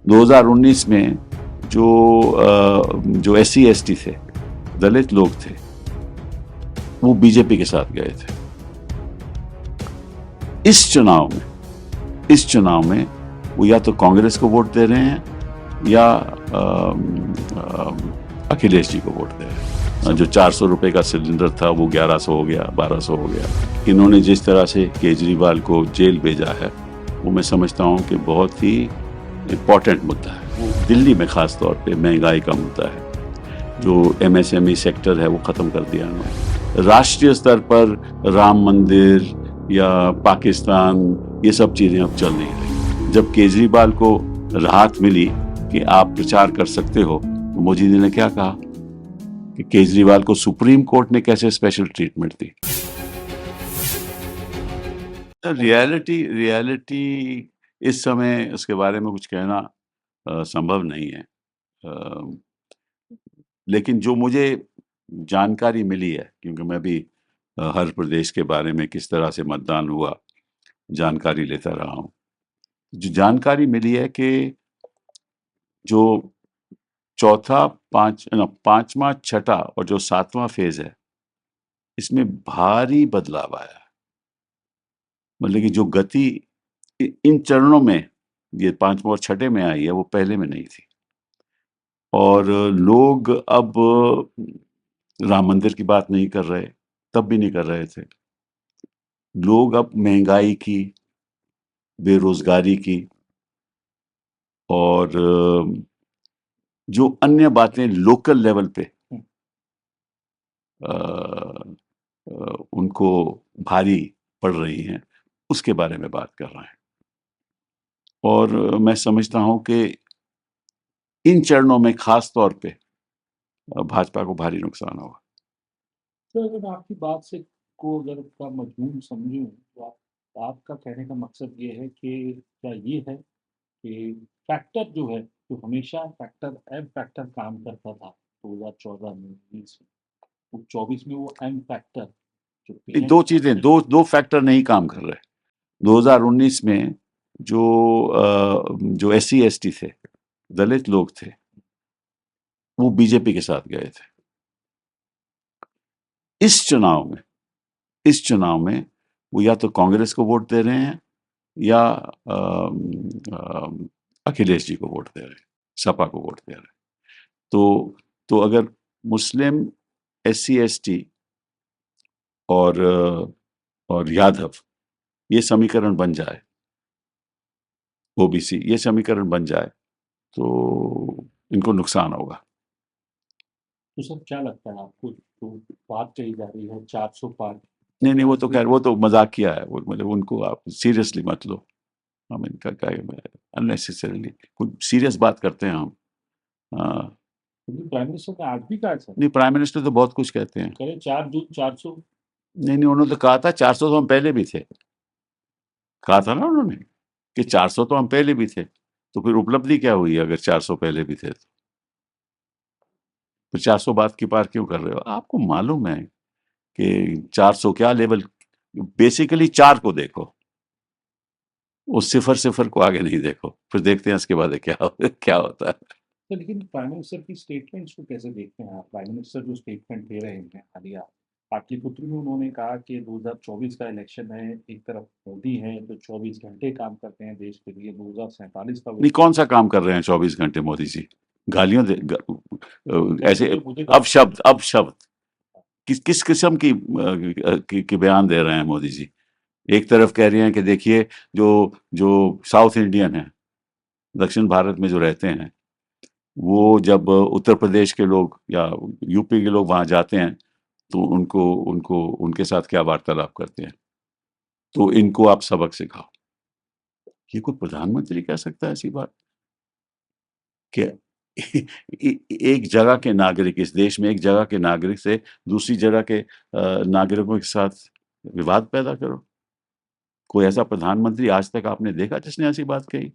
2019 में जो SC ST थे, दलित लोग थे, वो बीजेपी के साथ गए थे। इस चुनाव में वो या तो कांग्रेस को वोट दे रहे हैं या अखिलेश जी को वोट दे रहे हैं। जो 400 रुपए का सिलेंडर था वो 1100 हो गया, 1200 हो गया। इन्होंने जिस तरह से केजरीवाल को जेल भेजा है, वो मैं समझता हूँ कि बहुत ही इम्पोर्टेंट मुद्दा है। दिल्ली में खास तौर पे महंगाई का मुद्दा है, जो MSME सेक्टर है वो खत्म कर दिया उन्होंने। राष्ट्रीय स्तर पर राम मंदिर या पाकिस्तान, ये सब चीजें अब चल नहीं रही। जब केजरीवाल को राहत मिली कि आप प्रचार कर सकते हो, तो मोदी जी ने क्या कहा कि केजरीवाल को सुप्रीम कोर्ट ने कैसे स्पेशल ट्रीटमेंट दी। रियलिटी इस समय उसके बारे में कुछ कहना संभव नहीं है। लेकिन जो मुझे जानकारी मिली है, क्योंकि मैं भी हर प्रदेश के बारे में किस तरह से मतदान हुआ जानकारी लेता रहा हूँ। जो जानकारी मिली है कि जो पांचवा, छठा और जो 7वां फेज है, इसमें भारी बदलाव आया। मतलब कि जो गति इन चरणों में, ये 5वें और 6ठे में आई है, वो पहले में नहीं थी। और लोग अब राम मंदिर की बात नहीं कर रहे, तब भी नहीं कर रहे थे। लोग अब महंगाई की, बेरोजगारी की और जो अन्य बातें लोकल लेवल पे उनको भारी पड़ रही हैं, उसके बारे में बात कर रहे हैं। और मैं समझता हूं कि इन चरणों में खास तौर पे भाजपा को भारी नुकसान होगा। तो अगर आपकी बात से को अगर का मजमून समझूं तो आपका कहने का मकसद ये है कि क्या ये है कि फैक्टर जो है, जो हमेशा फैक्टर एम फैक्टर काम करता था 2014 में 20 में, वो 24 में वो एम फैक्टर जो दो पीएम चीजें, दो फैक्टर नहीं काम कर रहे। 2019 में जो SC ST थे, दलित लोग थे, वो बीजेपी के साथ गए थे। इस चुनाव में वो या तो कांग्रेस को वोट दे रहे हैं या अखिलेश जी को वोट दे रहे हैं, सपा को वोट दे रहे हैं। तो अगर मुस्लिम, SC ST और और यादव, ये समीकरण बन जाए, OBC ये समीकरण बन जाए, तो इनको नुकसान होगा। तो सर क्या लगता है आपको, तो बात कही जा रही है 400 पार? नहीं, वो तो खैर वो तो मजाकिया है, वो मतलब उनको आप सीरियसली मत लो। हम इनका क्या, अननेसेसरीली कुछ सीरियस बात करते हैं हम। हाँ, प्राइम मिनिस्टर ने आज भी कहा सर, नहीं, प्राइम मिनिस्टर तो बहुत कुछ कहते हैं। कह रहे 4 जून 400। नहीं, उन्होंने तो कहा था 400 तो हम पहले भी थे। कहा था ना उन्होंने कि 400 तो हम पहले भी थे। तो फिर उपलब्धि क्या हुई अगर 400 पहले भी थे, तो फिर 400 बात की पार क्यों कर रहे हो? आपको मालूम है कि 400 क्या लेवल, बेसिकली 4 को देखो, उस सिफर को आगे नहीं देखो, फिर देखते हैं इसके बाद क्या होता है। तो लेकिन प्राइम मिनिस्टर की स्टेटमेंट्स को कैसे देखते हैं आप? प्राइम मिनिस्टर जो स्टेटमेंट दे रहे हैं हालिया, पाटलिपुत्र में उन्होंने कहा कि 2024 का इलेक्शन है, एक तरफ मोदी है जो 24 घंटे काम करते हैं देश के लिए, 2047 का नहीं, विजन। कौन सा काम कर रहे हैं 24 घंटे मोदी जी? गालियां नहीं, ऐसे मुझे गाली। अब शब्द किस किस्म की बयान दे रहे हैं मोदी जी? एक तरफ कह रहे हैं कि देखिए, जो जो साउथ इंडियन है, दक्षिण भारत में जो रहते हैं, वो जब उत्तर प्रदेश के लोग या यूपी के लोग वहां जाते हैं, तो उनको उनको उनके साथ क्या वार्तालाप करते हैं, तो इनको आप सबक सिखाओ। ये कोई प्रधानमंत्री कह सकता है ऐसी बात कि एक जगह के नागरिक, इस देश में एक जगह के नागरिक से दूसरी जगह के नागरिकों के साथ विवाद पैदा करो? कोई ऐसा प्रधानमंत्री आज तक आपने देखा जिसने ऐसी बात कही?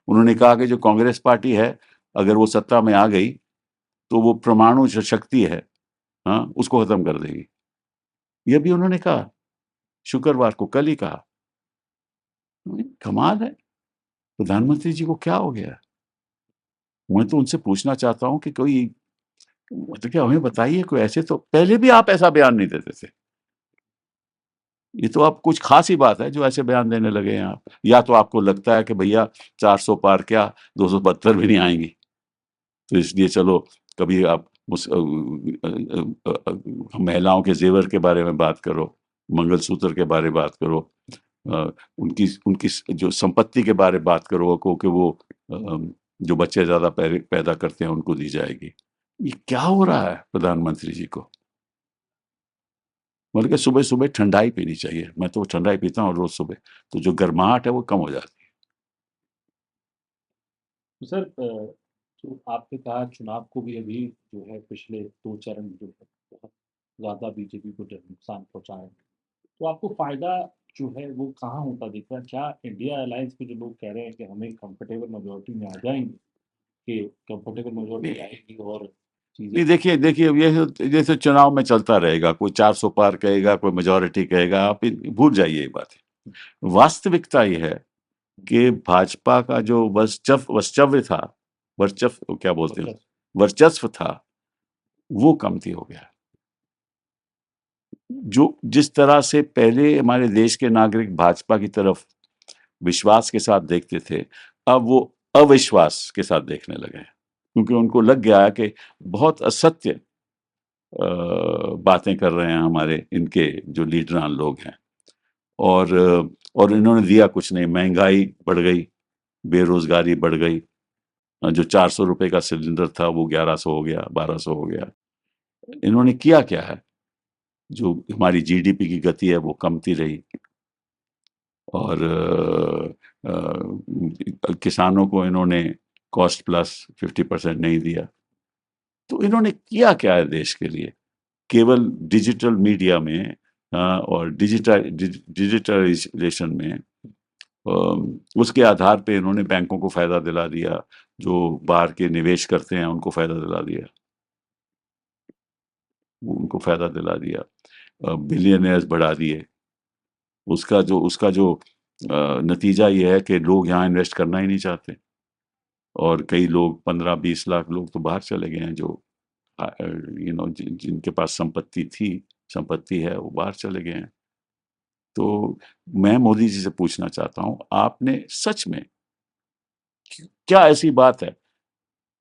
उन्होंने कहा कि जो कांग्रेस पार्टी है, अगर वो सत्ता में आ गई, तो वो परमाणु जो शक्ति है, हाँ, उसको खत्म कर देगी। ये भी उन्होंने कहा, शुक्रवार को, कल ही कहा। कमाल है, प्रधानमंत्री जी को क्या हो गया? मैं तो उनसे पूछना चाहता हूँ कि कोई मतलब क्या हमें बताइए, कोई ऐसे तो पहले भी आप ऐसा बयान नहीं देते थे। ये तो अब कुछ खास ही बात है जो ऐसे बयान देने लगे हैं आप। या तो आपको लगता है कि भैया 400 पार क्या 272 भी नहीं आएँगी। तो इसलिए चलो कभी आप महिलाओं के ज़ेवर के बारे में बात करो, मंगलसूत्र के बारे में बात करो, उनकी उनकी जो संपत्ति के बारे में बात करो कि वो जो बच्चे ज़्यादा पैदा करते हैं उनको दी जाएगी। ये क्या हो रहा है प्रधानमंत्री जी को? मतलब कि सुबह-सुबह ठंडाई पीनी चाहिए। मैं तो ठंडाई पीता हूँ रोज़ सुबह, तो जो गर्माहट है वो कम हो जाती है। तो सर जो आपने कहा चुनाव को भी अभी जो है पिछले 2 चरण जो है बहुत ज़्यादा बीजेपी को जो नुकसान पहुँचा है। तो आपको फ़ायदा जो है वो कहाँ होता दिख रहा है? क्या इंडिया अलायंस के जो लोग कह रहे हैं कि हम एक कंफर्टेबल मेजॉरिटी में आ जाएँगे, कि कंफर्टेबल मेजॉरिटी नहीं, आएगी और चीज़ें नहीं देखिए देखिए ये तो चुनाव में चलता रहेगा। कोई 400 पार कहेगा, कोई मेजॉरिटी कहेगा, आप भूल जाइए ये बातें। वास्तविकता ये है कि भाजपा का जो वस्चव्य था, वर्चस्व क्या बोलते हैं, वर्चस्व वर्चस्व था, वो कमती हो गया। जो जिस तरह से पहले हमारे देश के नागरिक भाजपा की तरफ विश्वास के साथ देखते थे, अब वो अविश्वास के साथ देखने लगे हैं। क्योंकि उनको लग गया है कि बहुत असत्य बातें कर रहे हैं हमारे इनके जो लीडरान लोग हैं। और और इन्होंने दिया कुछ नहीं, महँगाई बढ़ गई, बेरोज़गारी बढ़ गई। जो 400 रुपए का सिलेंडर था वो 1100 हो गया, 1200 हो गया। इन्होंने किया क्या है? जो हमारी जीडीपी की गति है वो कमती रही। और किसानों को इन्होंने कॉस्ट प्लस 50% नहीं दिया। तो इन्होंने किया क्या है देश के लिए? केवल डिजिटल मीडिया में और डिजिटलाइजेशन में उसके आधार पे इन्होंने बैंकों को फायदा दिला दिया, जो बाहर के निवेश करते हैं उनको फायदा दिला दिया, उनको फायदा दिला दिया, बिलियनियर्स बढ़ा दिए। उसका जो नतीजा ये है कि लोग यहाँ इन्वेस्ट करना ही नहीं चाहते। और कई लोग 15-20 लाख लोग तो बाहर चले गए हैं, जो जिनके पास संपत्ति है वो बाहर चले गए हैं। तो मैं मोदी जी से पूछना चाहता हूँ, आपने सच में क्या ऐसी बात है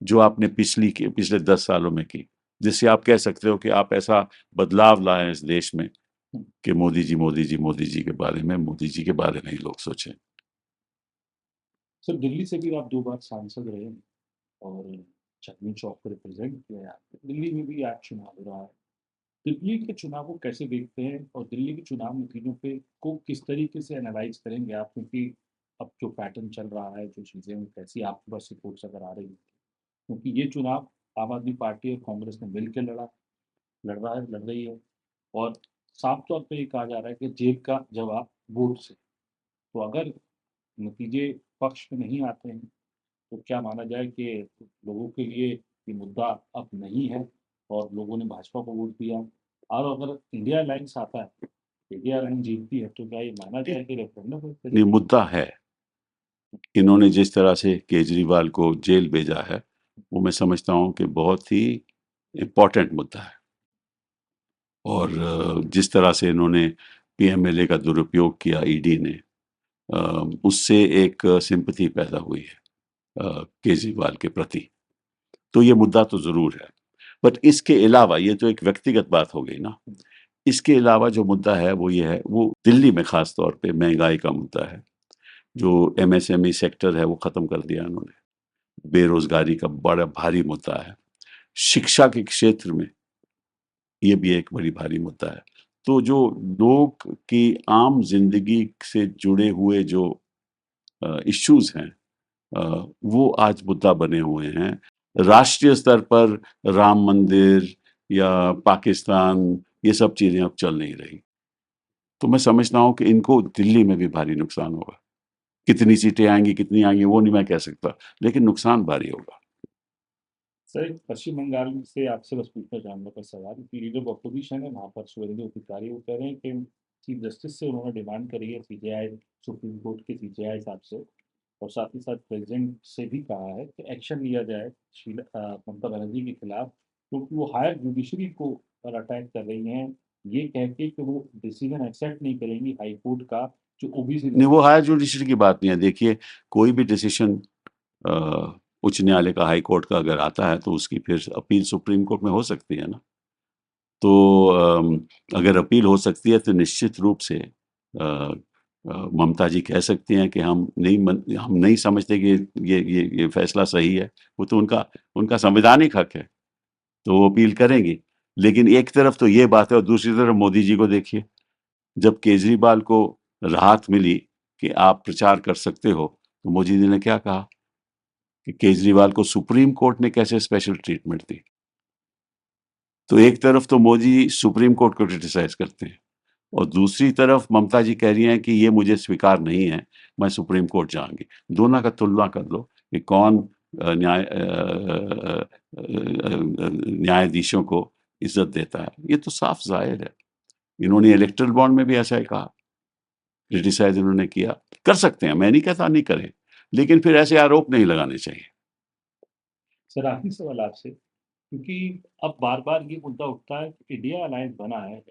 जो आपने पिछले 10 सालों में की, जिससे आप कह सकते हो कि आप ऐसा बदलाव लाए हैं इस देश में कि मोदी जी, मोदी जी, मोदी जी के बारे में, मोदी जी के बारे में ही लोग सोचें? सर दिल्ली से भी आप 2 बार सांसद रहे हैं और चांदनी चौक को रिप्रेज़ेंट किया है आपने। दिल्ली में भी आज चुनाव हो रहा है। दिल्ली के चुनाव को कैसे देखते हैं और दिल्ली के चुनाव नतीजों पे को किस तरीके से एनालाइज़ करेंगे आप? क्योंकि अब जो पैटर्न चल रहा है, जो चीज़ें हैं, कैसी आपके पास रिपोर्ट्स अगर आ रही हैं? क्योंकि ये चुनाव आम आदमी पार्टी और कांग्रेस ने मिल के लड़ रही है और साफ तौर पे ये कहा जा रहा है कि जेब का जवाब वोट से। तो अगर नतीजे पक्ष में नहीं आते हैं, तो क्या माना जाए कि लोगों के लिए ये मुद्दा अब नहीं है और लोगों ने भाजपा को वोट दिया? और अगर इंडिया अलायंस आता है, इंडिया अलायंस जीतती है, तो क्या ये माना ये जाए कि रेफरेंडम एक ये तरीके से? मुद्दा है। इन्होंने जिस तरह से केजरीवाल को जेल भेजा है, वो मैं समझता हूँ कि बहुत ही इम्पोर्टेंट मुद्दा है। और जिस तरह से इन्होंने पीएमएलए का दुरुपयोग किया ईडी ने, उससे एक सिंपैथी पैदा हुई है केजरीवाल के प्रति। तो ये मुद्दा तो ज़रूर है। बट इसके अलावा ये तो एक व्यक्तिगत बात हो गई ना। इसके अलावा जो मुद्दा है वो ये है, वो दिल्ली में ख़ास तौर पे महँगाई का मुद्दा है। जो एमएसएमई सेक्टर है वो ख़त्म कर दिया इन्होंने। बेरोज़गारी का बड़ा भारी मुद्दा है। शिक्षा के क्षेत्र में ये भी एक बड़ी भारी मुद्दा है। तो जो लोग की आम ज़िंदगी से जुड़े हुए जो इश्यूज़ हैं, वो आज मुद्दा बने हुए हैं। राष्ट्रीय स्तर पर राम मंदिर या पाकिस्तान, ये सब चीज़ें अब चल नहीं रही। तो मैं समझता हूँ कि इनको दिल्ली में भी भारी नुकसान होगा। कितनी सीटें आएँगी, कितनी आएँगी वो नहीं मैं कह सकता, लेकिन नुकसान भारी होगा। सर, एक पश्चिम बंगाल से आपसे बस पूछना चाहूँगा कोई सवाल कि लीडर ऑफ अपोजिशन है वहाँ पर शुवेंदु अधिकारी, वो कह रहे हैं कि चीफ जस्टिस से उन्होंने डिमांड करी है सीजेआई, सुप्रीम कोर्ट के सीजेआई साहब से और साथ ही साथ प्रेसिडेंट से भी कहा है कि एक्शन लिया जाए ममता बनर्जी के खिलाफ, क्योंकि वो हायर जुडिशरी को पर अटैक कर रही हैं, ये कह के कि वो डिसीजन एक्सेप्ट नहीं करेंगी हाई कोर्ट का, जो ओबीसी नहीं, वो हायर जुडिशरी की बात नहीं है। देखिए, कोई भी डिसीजन उच्च न्यायालय का, हाई कोर्ट का अगर आता है तो उसकी फिर अपील सुप्रीम कोर्ट में हो सकती है ना। तो अगर अपील हो सकती है तो निश्चित रूप से ममता जी कह सकती हैं कि हम नहीं समझते कि ये फैसला सही है। वो तो उनका उनका संवैधानिक हक है, तो वो अपील करेंगी। लेकिन एक तरफ तो ये बात है और दूसरी तरफ मोदी जी को देखिए, जब केजरीवाल को राहत मिली कि आप प्रचार कर सकते हो, तो मोदी जी ने क्या कहा कि केजरीवाल को सुप्रीम कोर्ट ने कैसे स्पेशल ट्रीटमेंट दी। तो एक तरफ तो मोदी सुप्रीम कोर्ट को क्रिटिसाइज करते हैं और दूसरी तरफ ममता जी कह रही हैं कि ये मुझे स्वीकार नहीं है, मैं सुप्रीम कोर्ट जाऊंगी। दोनों का तुलना कर लो कि कौन न्यायाधीशों को इज्जत देता है। ये तो साफ जाहिर है। इन्होंने इलेक्टरल बॉन्ड में भी ऐसा ही कहा, क्रिटिसाइज इन्होंने किया। कर सकते हैं, मैं नहीं कहता नहीं करें, लेकिन फिर ऐसे आरोप नहीं लगाने चाहिए। सर आखिरी सवाल आपसे, क्योंकि अब बार-बार ये मुद्दा उठता है कि इंडिया अलायंस बना है।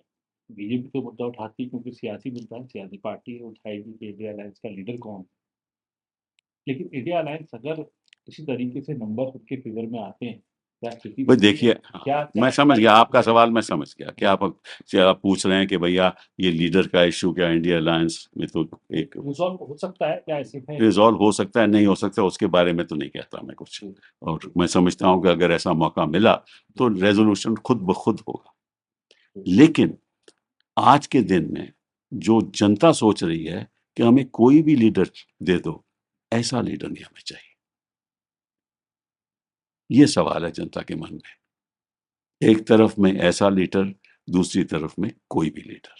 बीजेपी तो मुद्दा उठाती है क्योंकि सियासी मुद्दा है, सियासी पार्टी है, उठाएगी कि इंडिया अलायंस का लीडर कौन है। लेकिन इंडिया अलायंस अगर इसी तरीके से नंबर उनके फ़ेवर में आते हैं, क्या स्थिति भाई बनती है? देखिए, क्या मैं क्या समझ क्या गया ये आपका सवाल, मैं समझ गया कि आप पूछ रहे हैं कि भैया ये लीडर का इश्यू क्या इंडिया अलायंस में तो एक रिज़ॉल्व हो सकता है? क्या ऐसे है? रिजॉल्व हो सकता है, नहीं हो सकता, उसके बारे में तो नहीं कहता मैं कुछ। जी, और मैं समझता हूँ कि अगर ऐसा मौका मिला तो रेजोल्यूशन खुद ब खुद होगा। जी। लेकिन आज के दिन में जो जनता सोच रही है कि हमें कोई भी लीडर दे दो, ऐसा लीडर नहीं हमें चाहिए। ये सवाल है जनता के मन में। एक तरफ में ऐसा लीडर, दूसरी तरफ में कोई भी लीडर।